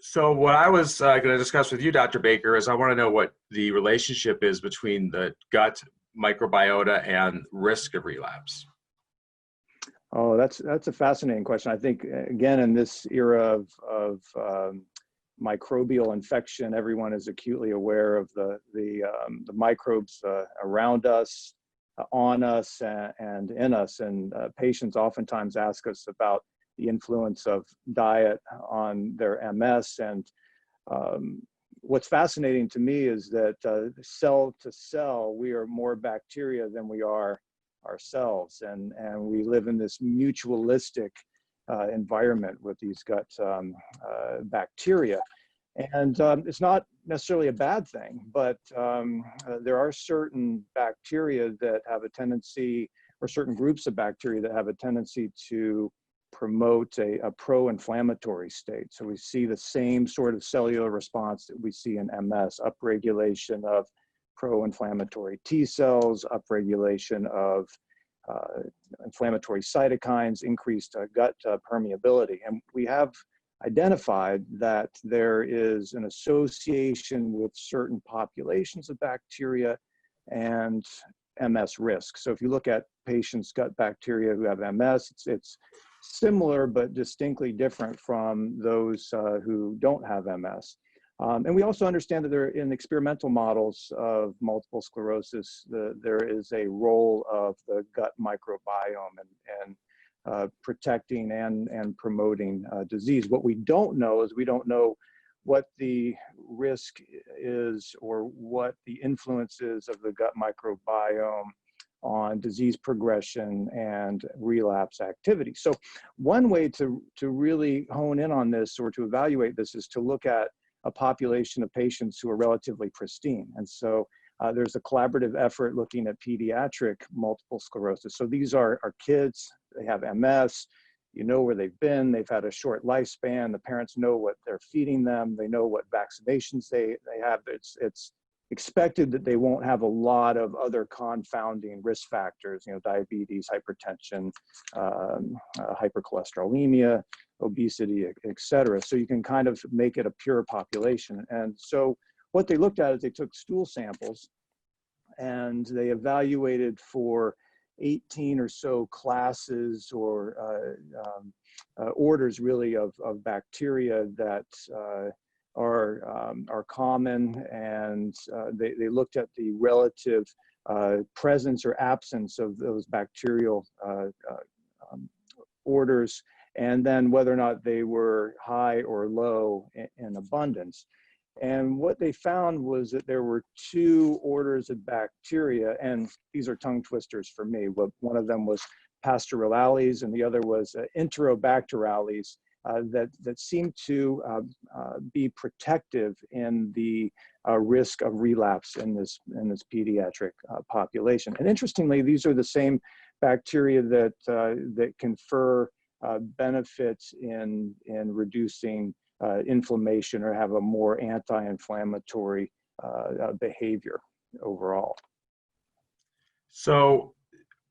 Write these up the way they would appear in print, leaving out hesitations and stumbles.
So what I was going to discuss with you, Dr. Baker, is I want to know what the relationship is between the gut microbiota and risk of relapse. Oh, that's a fascinating question. I think again in this era of microbial infection, everyone is acutely aware of the microbes around us, on us, and in us. And patients oftentimes ask us about the influence of diet on their MS. And what's fascinating to me is that cell to cell, we are more bacteria than we are ourselves, and we live in this mutualistic environment with these gut bacteria. And it's not necessarily a bad thing, but there are certain bacteria that have a tendency, or certain groups of bacteria that have a tendency to promote a pro-inflammatory state. So we see the same sort of cellular response that we see in MS, upregulation of pro-inflammatory T cells, upregulation of inflammatory cytokines, increased gut permeability. And we have identified that there is an association with certain populations of bacteria and MS risk. So if you look at patients' gut bacteria who have MS, it's similar but distinctly different from those who don't have MS. And we also understand that there, in experimental models of multiple sclerosis, there is a role of the gut microbiome and protecting and promoting disease. What we don't know is we don't know what the risk is or what the influence is of the gut microbiome on disease progression and relapse activity. So one way to really hone in on this or to evaluate this is to look at a population of patients who are relatively pristine. And so there's a collaborative effort looking at pediatric multiple sclerosis. So these are kids, they have MS, you know where they've been, they've had a short lifespan, the parents know what they're feeding them, they know what vaccinations they have. It's expected that they won't have a lot of other confounding risk factors, you know, diabetes, hypertension, hypercholesterolemia, obesity, et cetera. So you can kind of make it a pure population. And so what they looked at is they took stool samples and they evaluated for 18 or so classes or orders really of bacteria that are common, and they looked at the relative presence or absence of those bacterial orders, and then whether or not they were high or low in abundance. And what they found was that there were two orders of bacteria, and these are tongue twisters for me. One of them was Pasteurales, and the other was Enterobacterales, that seemed to be protective in the risk of relapse in this pediatric population. And interestingly, these are the same bacteria that confer benefits in reducing inflammation or have a more anti-inflammatory behavior overall. So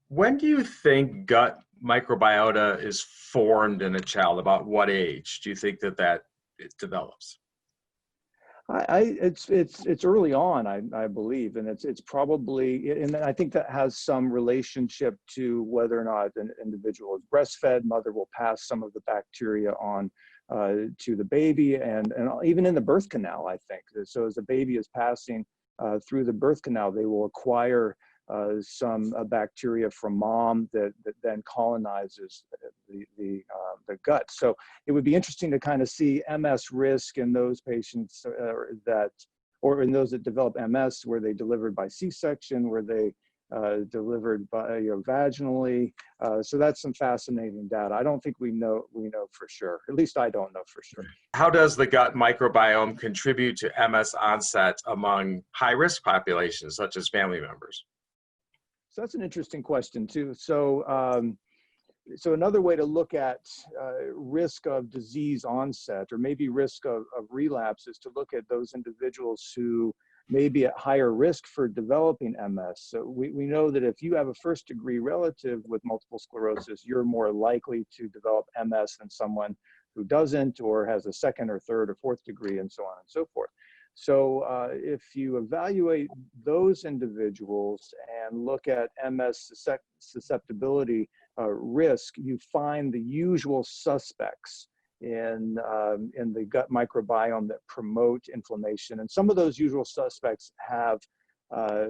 when do you think gut microbiota is formed in a child? About what age do you think that it develops? It's early on, I believe, and it's probably, and I think that has some relationship to whether or not an individual is breastfed. Mother will pass some of the bacteria on to the baby, and even in the birth canal, I think. So as the baby is passing through the birth canal, they will acquire some bacteria from mom that then colonizes the gut. So it would be interesting to kind of see MS risk in those patients or in those that develop MS, were they delivered by C-section, were they delivered by vaginally. So that's some fascinating data. I don't think we know for sure. At least I don't know for sure. How does the gut microbiome contribute to MS onset among high-risk populations, such as family members? So that's an interesting question too. So, so another way to look at risk of disease onset, or maybe risk of relapse, is to look at those individuals who may be at higher risk for developing MS. So we know that if you have a first-degree relative with multiple sclerosis, you're more likely to develop MS than someone who doesn't, or has a second or third or fourth degree, and so on and so forth. So if you evaluate those individuals and look at MS susceptibility risk, you find the usual suspects in the gut microbiome that promote inflammation. And some of those usual suspects have a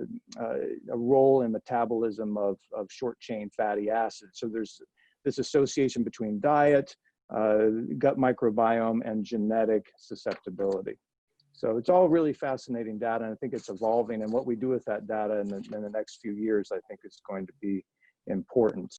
role in metabolism of short chain fatty acids. So there's this association between diet, gut microbiome, and genetic susceptibility. So it's all really fascinating data, and I think it's evolving, and what we do with that data in the next few years, I think is going to be important.